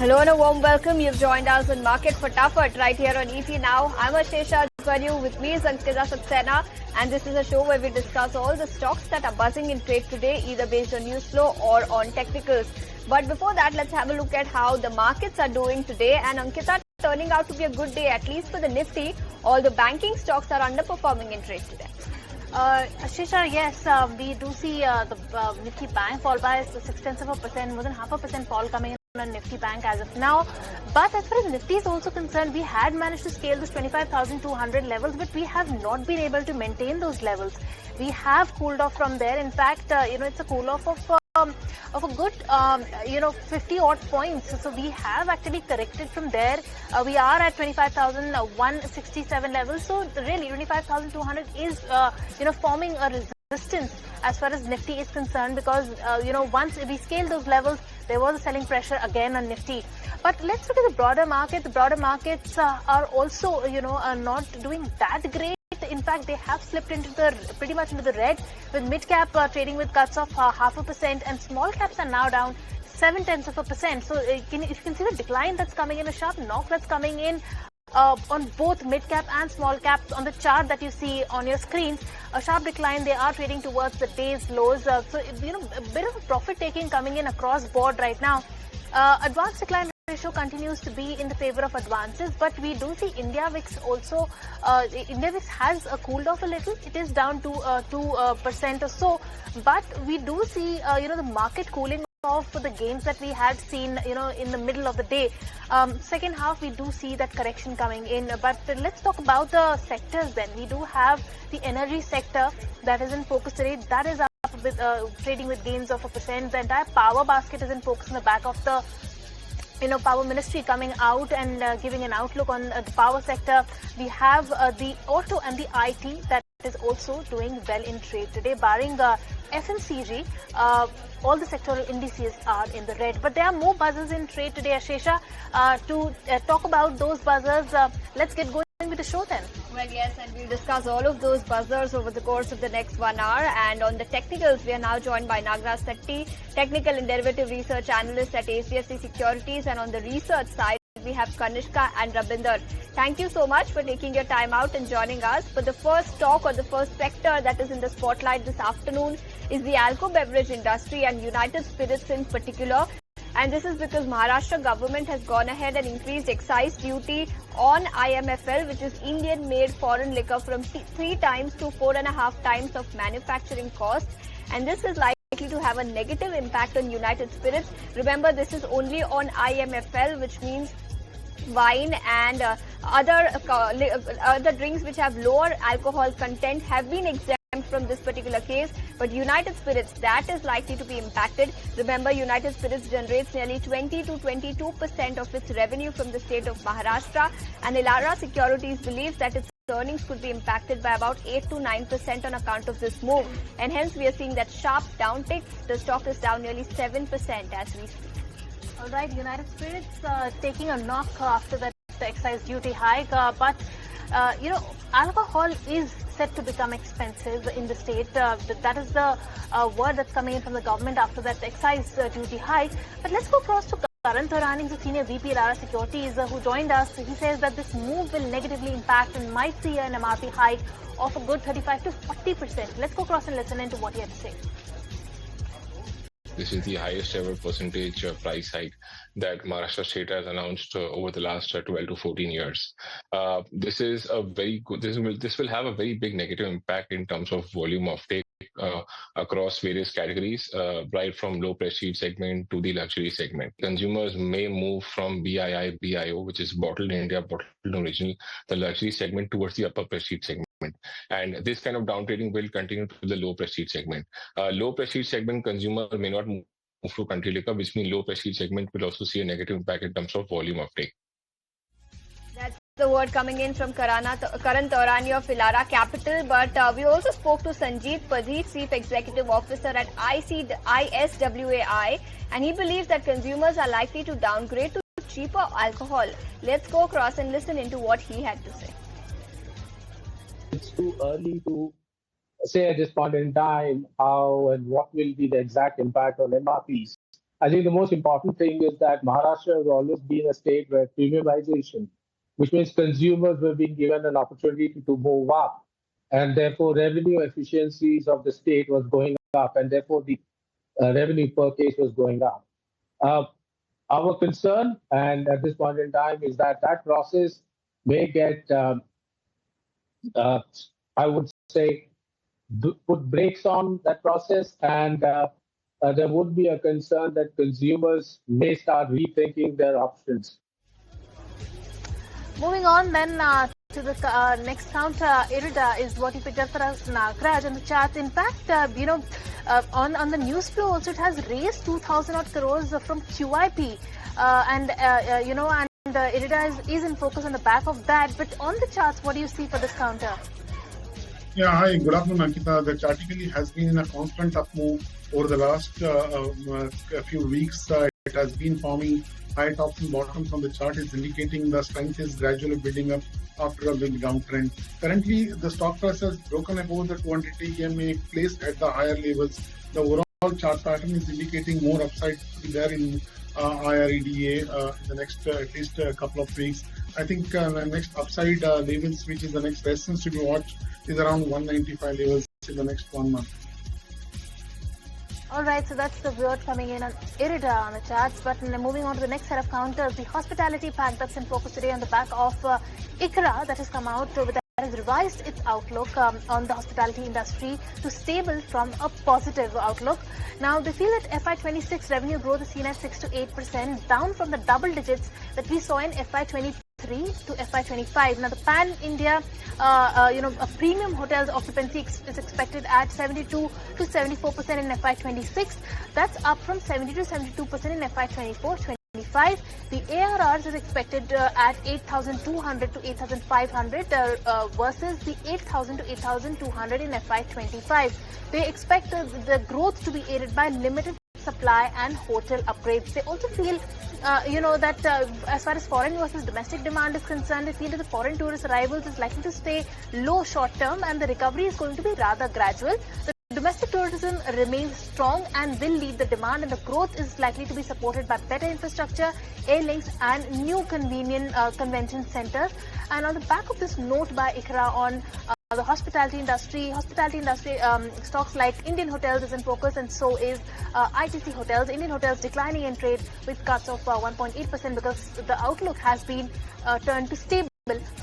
Hello and a warm welcome. You've joined us on Market Fatafat right here on ET Now. I'm Ashesha Jwariu. With me is Ankita Saxena, and this is a show where we discuss all the stocks that are buzzing in trade today, either based on news flow or on technicals. But before that, let's have a look at how the markets are doing today. And Ankita, turning out to be a good day, at least for the Nifty. All the banking stocks are underperforming in trade today. Ashesha, yes, we do see the Nifty Bank fall by 0.6%, more than 0.5% fall coming in on Nifty Bank as of now. But as far as Nifty is also concerned, we had managed to scale this 25,200 levels, but we have not been able to maintain those levels. We have cooled off from there. In fact, it's a cool off of a good 50 odd points. So we have actually corrected from there. We are at 25,167 levels. So really 25,200 is forming a resistance as far as Nifty is concerned, because once we scale those levels, there was a selling pressure again on Nifty. But let's look at the broader market. The broader markets are also are not doing that great. In fact, they have slipped into pretty much into the red, with mid cap trading with cuts of 0.5%, and small caps are now down 0.7%. So if you can see the decline that's coming in, a sharp knock that's coming in on both mid cap and small caps on the chart that you see on your screens. A sharp decline. They are trading towards the day's lows. So a bit of a profit taking coming in across board right now. Advanced decline ratio continues to be in the favor of advances, but we do see India VIX also. India VIX has cooled off a little. It is down to 2% or so, but we do see the market cooling off for the gains that we had seen in the middle of the day. Second half we do see that correction coming in, but let's talk about the sectors then. We do have the energy sector that is in focus today. That is up with trading with gains of 1%. The entire power basket is in focus in the back of the Power Ministry coming out and giving an outlook on the power sector. We have the auto and the IT that is also doing well in trade today, barring FMCG. All the sectoral indices are in the red, but there are more buzzers in trade today, Ashesha. To talk about those buzzers, let's get going with the show then. Well, yes, and we'll discuss all of those buzzers over the course of the next 1 hour. And on the technicals, we are now joined by Nagaraj Shetti, Technical and Derivative Research Analyst at HDFC Securities. And on the research side, we have Kanishka and Rabinder. Thank you so much for taking your time out and joining us. But the first stock or the first sector that is in the spotlight this afternoon is the alcohol beverage industry, and United Spirits in particular. And this is because Maharashtra government has gone ahead and increased excise duty on IMFL, which is Indian-made foreign liquor, from 3 times to 4.5 times of manufacturing costs. And this is likely to have a negative impact on United Spirits. Remember, this is only on IMFL, which means wine and other drinks which have lower alcohol content have been exempt from this particular case. But United Spirits, that is likely to be impacted. Remember, United Spirits generates nearly 20 to 22% of its revenue from the state of Maharashtra, and Elara Securities believes that its earnings could be impacted by about 8 to 9% on account of this move, and hence we are seeing that sharp downtick. The stock is down nearly 7% as we speak. All right, United Spirits taking a knock after that excise duty hike, but alcohol is set to become expensive in the state. That is the word that's coming in from the government after that excise duty hike. But let's go across to Karan Taurani, the senior VP at Elara Securities, who joined us. He says that this move will negatively impact and might see an MRP hike of a good 35 to 40%. Let's go across and listen into what he had to say. This is the highest ever percentage price hike that Maharashtra state has announced over the last 12 to 14 years. This is a very good. This will have a very big negative impact in terms of volume of take across various categories, right from low prestige segment to the luxury segment. Consumers may move from BII, BIO, which is bottled in India, bottled original, the luxury segment, towards the upper prestige segment. And this kind of downtrading will continue to the low prestige segment. Low prestige segment consumer may not move to country liquor, which means low prestige segment will also see a negative impact in terms of volume of take. That's the word coming in from Karan Taurani of Elara Capital. But we also spoke to Sanjeev Padhi, Chief Executive Officer at ISWAI, and he believes that consumers are likely to downgrade to cheaper alcohol. Let's go across and listen into what he had to say. It's too early to say at this point in time how and what will be the exact impact on MRPs. I think the most important thing is that Maharashtra has always been a state where premiumization, which means consumers were being given an opportunity to move up, and therefore revenue efficiencies of the state was going up, and therefore the revenue per case was going up. Our concern, and at this point in time, is that that process may get, I would say, put brakes on that process, and there would be a concern that consumers may start rethinking their options. Moving on then to the next counter, IRIDA is what you picked up for us, Nagaraj, on the charts. In fact, on the news flow also, it has raised 2,000 odd crores from QIP, and IRIDA is in focus on the back of that. But on the charts, what do you see for this counter? Yeah, hi, good afternoon, Ankita. The chartically has been in a constant up move over the last few weeks. It has been forming high tops and bottoms on the chart, is indicating the strength is gradually building up after a big downtrend. Currently, the stock price has broken above the 200 EMA, placed at the higher levels. The overall chart pattern is indicating more upside to be there in IREDA in the next at least a couple of weeks. I think the next upside levels, which is the next resistance to be watched, is around 195 levels in the next 1 month. Alright, so that's the word coming in on IRIDA on the charts. But moving on to the next set of counters, the hospitality pack that's in focus today on the back of ICRA that has come out with that has revised its outlook on the hospitality industry to stable from a positive outlook. Now, they feel that FY26 revenue growth is seen at 6 to 8%, down from the double digits that we saw in FY23 to FY25. Now, the pan-India, premium hotels occupancy is expected at 72 to 74% in FY26. That's up from 70 to 72% in FY24-25. The ARRs is expected at 8,200 to 8,500 versus the 8,000 to 8,200 in FY25. They expect the growth to be aided by limited supply and hotel upgrades. They also feel that as far as foreign versus domestic demand is concerned, they feel that the foreign tourist arrivals is likely to stay low short term and the recovery is going to be rather gradual. The domestic tourism remains strong and will lead the demand, and the growth is likely to be supported by better infrastructure, air links and new convenient convention centers. And on the back of this note by ICRA on the hospitality industry stocks like Indian Hotels is in focus, and so is ITC Hotels. Indian Hotels declining in trade with cuts of 1.8% because the outlook has been turned to stable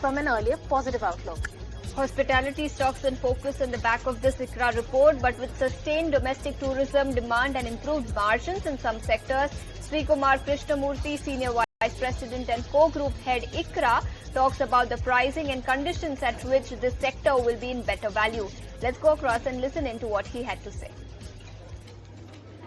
from an earlier positive outlook. Hospitality stocks in focus on the back of this ICRA report, but with sustained domestic tourism demand and improved margins in some sectors. Sri Kumar Krishnamurthy, Senior Vice President and Co-Group Head ICRA, talks about the pricing and conditions at which this sector will be in better value. Let's go across and listen into what he had to say.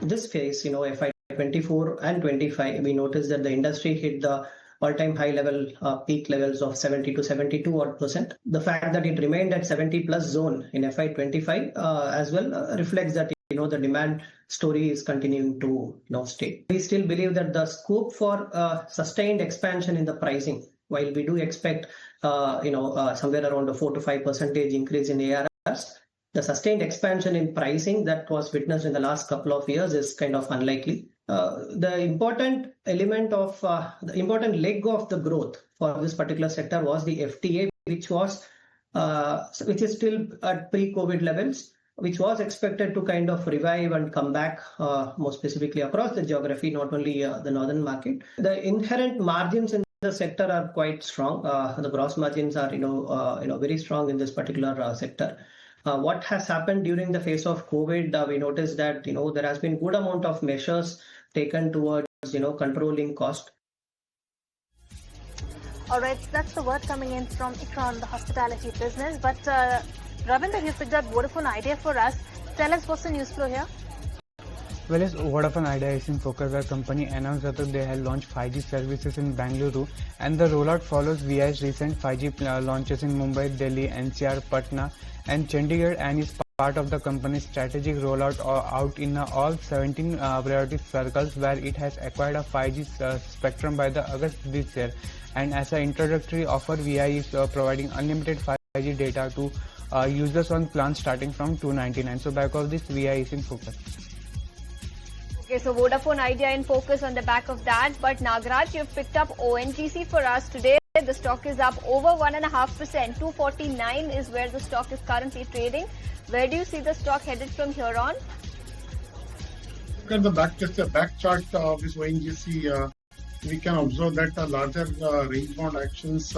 This phase, FY24 and 25, we noticed that the industry hit the all-time high level, peak levels of 70 to 72 odd %. The fact that it remained at 70 plus zone in FY25 as well reflects that the demand story is continuing to stay. We still believe that the scope for sustained expansion in the pricing, while we do expect somewhere around a 4 to 5% increase in ARRs, the sustained expansion in pricing that was witnessed in the last couple of years is kind of unlikely. The important element of the important leg of the growth for this particular sector was the FTA, which is still at pre-COVID levels, which was expected to kind of revive and come back more specifically across the geography, not only the northern market. The inherent margins in the sector are quite strong. The gross margins are very strong in this particular sector. What has happened during the phase of COVID, we noticed that there has been good amount of measures taken towards controlling cost. All right, so that's the word coming in from ICRA on the hospitality business. But Ravinder, you picked up Vodafone Idea for us. Tell us what's the news flow here. Well, as Vodafone Idea is in focus, the company announced that they had launched 5G services in Bangalore, and the rollout follows VI's recent 5G launches in Mumbai, Delhi, NCR, Patna and Chandigarh, and is part of the company's strategic rollout out in all 17 priority circles where it has acquired a 5G spectrum by the August this year. And as an introductory offer, VI is providing unlimited 5G data to users on plans starting from $299. So back of this, VI is in focus. Okay, so Vodafone Idea in focus on the back of that. But Nagaraj, you've picked up ONGC for us today. The stock is up over 1.5%. 249 is where the stock is currently trading. Where do you see the stock headed from here on? Look at the back chart of this ONGC. We can observe that larger range-bound actions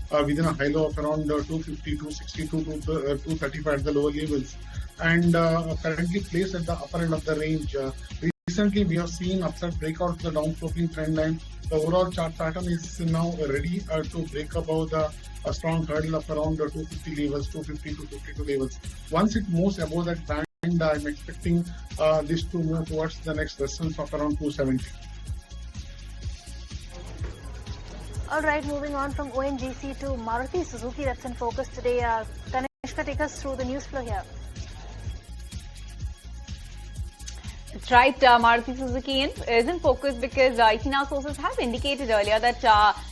within a high low of around 250, 260, 235 at the lower levels, and currently placed at the upper end of the range. Recently, we have seen upside breakout of the down-sloping trend line. The overall chart pattern is now ready to break above a strong hurdle of around 250 levels, 250 to 52 levels. Once it moves above that band, I'm expecting this to move towards the next resistance of around 270. All right, moving on from ONGC to Maruti Suzuki, that's in focus today. Kanishka, take us through the news flow here. That's right, Maruti Suzuki is in focus because Equinox sources have indicated earlier that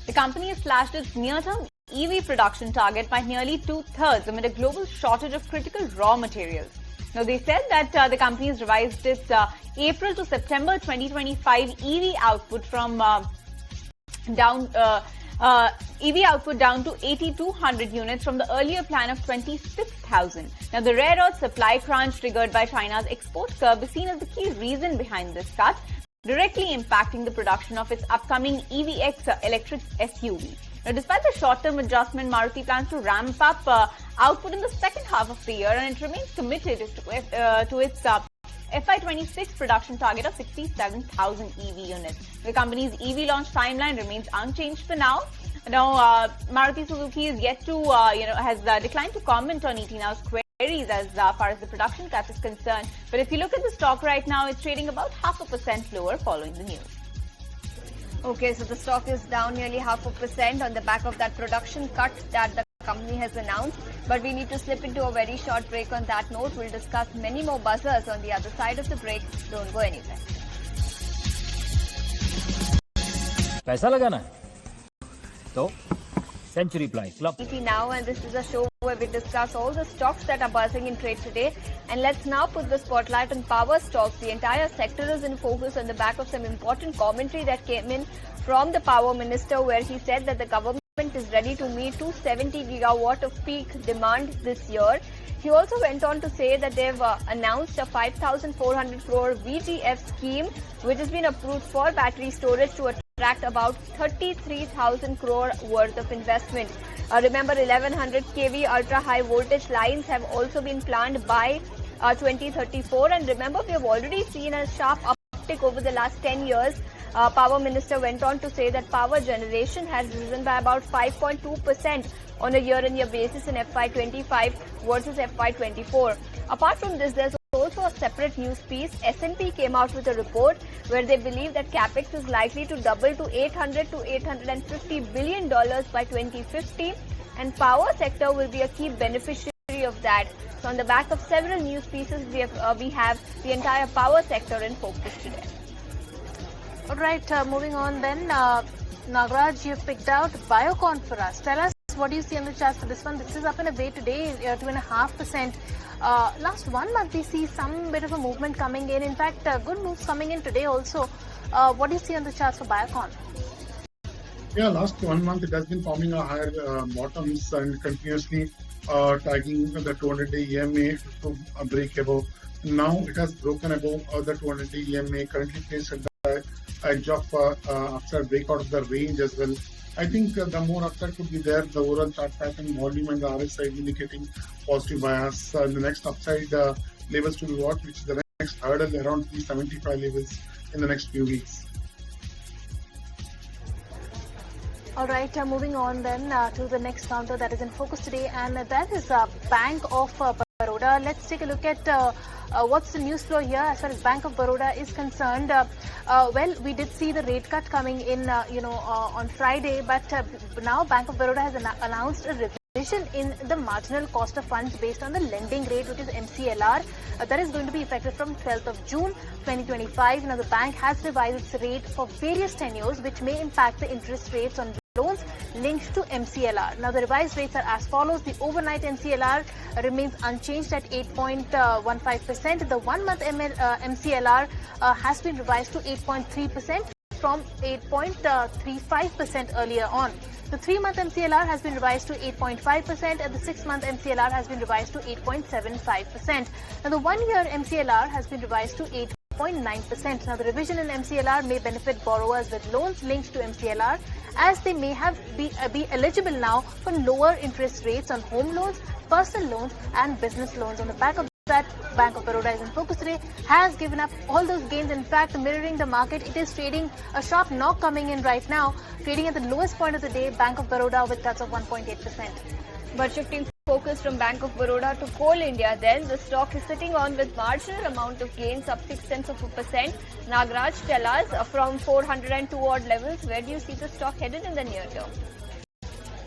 the company has slashed its near-term EV production target by nearly 2/3 amid a global shortage of critical raw materials. Now, they said that the company has revised its April to September 2025 EV output from down to 8,200 units from the earlier plan of 26,000. Now, the rare earth supply crunch triggered by China's export curb is seen as the key reason behind this cut, directly impacting the production of its upcoming EVX electric SUV. Now, despite the short-term adjustment, Maruti plans to ramp up output in the second half of the year, and it remains committed to its FY26 production target of 67,000 EV units. The company's EV launch timeline remains unchanged for now. Now, Maruti Suzuki is yet to, has declined to comment on Equinox queries as far as the production cut is concerned. But if you look at the stock right now, it's trading about 0.5% lower following the news. Okay, so the stock is down nearly 0.5% on the back of that production cut that the company has announced. But we need to slip into a very short break on that note. We'll discuss many more buzzers on the other side of the break. Don't go anywhere. पैसा लगाना है तो Century Ply Club. Now, and this is a show where we discuss all the stocks that are buzzing in trade today. And let's now put the spotlight on power stocks. The entire sector is in focus on the back of some important commentary that came in from the power minister, where he said that the government is ready to meet 270 gigawatt of peak demand this year. He also went on to say that they've announced a 5,400 crore VGF scheme, which has been approved for battery storage to attract about 33,000 crore worth of investment. Remember, 1100 kV ultra high voltage lines have also been planned by 2034. And remember, we have already seen a sharp uptick over the last 10 years. Power Minister went on to say that power generation has risen by about 5.2% on a year-on-year basis in FY25 versus FY24. Apart from this, there's also a separate news piece. S&P came out with a report where they believe that capex is likely to double to $800 to $850 billion by 2050, and power sector will be a key beneficiary of that. So on the back of several news pieces, we have the entire power sector in focus today. All right, moving on then. Nagaraj, you've picked out Biocon for us. Tell us, what do you see on the charts for this one? This is up in a way today, 2.5%. Last 1 month, we see some bit of a movement coming in. In fact, good moves coming in today also. What do you see on the charts for Biocon? Yeah, last 1 month it has been forming a higher bottoms and continuously tagging the 200-day EMA to break above. Now it has broken above the 200-day EMA, currently placed at the edge of upside breakout of the range as well. I think the more upside could be there. The overall chart pattern, volume and the RSI indicating positive bias. The next upside levels to be watched, which is the next hurdle around 375 levels in the next few weeks. All right, moving on then to the next counter that is in focus today, and that is Bank of Baroda. Let's take a look at what's the news flow here as far as Bank of Baroda is concerned. Well, we did see the rate cut coming in, on Friday, but now Bank of Baroda has announced a revision in the marginal cost of funds based on the lending rate, which is MCLR. That is going to be effective from 12th of June 2025. Now, the bank has revised its rate for various tenures, which may impact the interest rates on loans linked to MCLR. Now, the revised rates are as follows. The overnight MCLR remains unchanged at 8.15%. The 1 month MCLR has been revised to 8.3% from 8.35% earlier on. The 3-month MCLR has been revised to 8.5% and the 6-month MCLR has been revised to 8.75%. Now, the 1-year MCLR has been revised to 8.9%. Now, the revision in MCLR may benefit borrowers with loans linked to MCLR, as they may be eligible now for lower interest rates on home loans, personal loans and business loans. On the back of that, Bank of Baroda is in focus today, has given up all those gains. In fact, mirroring the market, it is trading a sharp knock coming in right now, trading at the lowest point of the day, Bank of Baroda with cuts of 1.8%. But shifting focus from Bank of Baroda to Coal India, then the stock is sitting on with marginal amount of gains, up 0.6%. Nagaraj, tell us from 402 odd levels, where do you see the stock headed in the near term?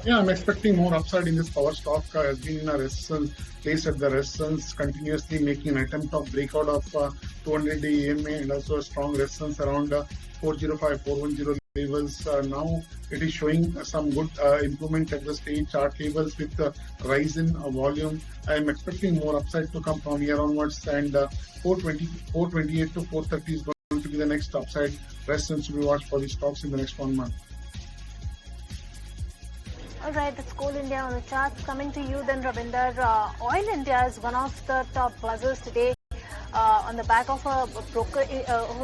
Yeah, I'm expecting more upside in this power stock. Has been in a resistance, placed at the resistance, continuously making an attempt of breakout of 200-day EMA and also a strong resistance around 405, 410 levels. Now it is showing some good improvement at the stage chart levels with rise in volume. I'm expecting more upside to come from here onwards, and 428 to 430 is going to be the next upside resistance to be watched for these stocks in the next 1 month. Alright, that's Coal India on the charts. Coming to you then, Ravinder. Oil India is one of the top buzzers today on the back of a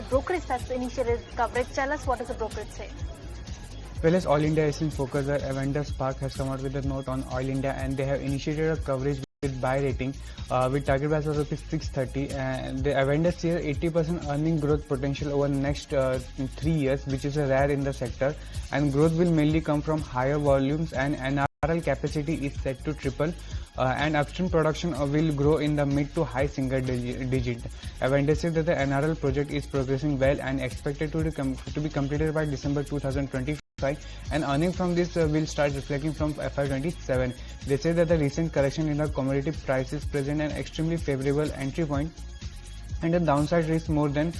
brokerage that's initiated coverage. Tell us, what does the brokerage say? Well, as All India is in focus, Avendus Spark has come out with a note on Oil India, and they have initiated a coverage with buy rating with target price of rupees 630, and the Avendus sees 80% earning growth potential over the next 3 years, which is rare in the sector, and growth will mainly come from higher volumes, and NRL capacity is set to triple, and upstream production will grow in the mid to high single digit. Avendus says that the NRL project is progressing well and expected to be completed by December 2025. And earning from this will start reflecting from FY27. They say that the recent correction in the commodity prices present an extremely favorable entry point, and the downside risk more than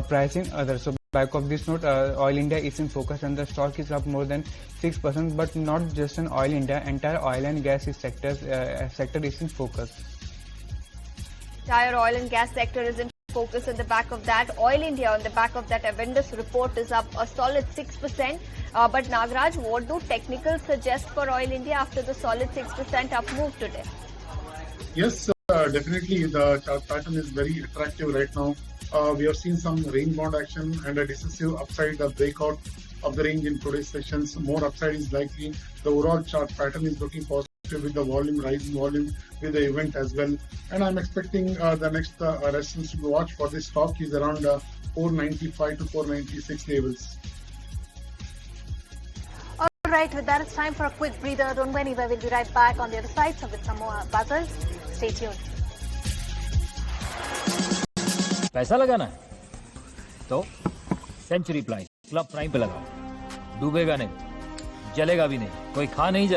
price in others. So back of this note, Oil India is in focus, and the stock is up more than 6%. But not just an Oil India, entire oil and gas sector is in focus. Entire oil and gas sector is in focus. On the back of that, Oil India, on the back of that Avendus report, is up a solid 6%. But Nagaraj, what do technicals suggest for Oil India after the solid 6% up move today? Yes, definitely the chart pattern is very attractive right now. We have seen some range bound action and a decisive upside breakout of the range in today's sessions. More upside is likely. The overall chart pattern is looking positive with the volume, rising volume with the event as well. And I'm expecting the next resistance to be watched for this stock is around 495 to 496 levels. Alright, with that, it's time for a quick breather. Don't go anywhere. We'll be right back on the other side with some more buzzers. Stay tuned. पैसा लगाना है तो century प्लाइस club prime पे लगाओ, डूबेगा नहीं, जलेगा भी नहीं, कोई खा नहीं जाए।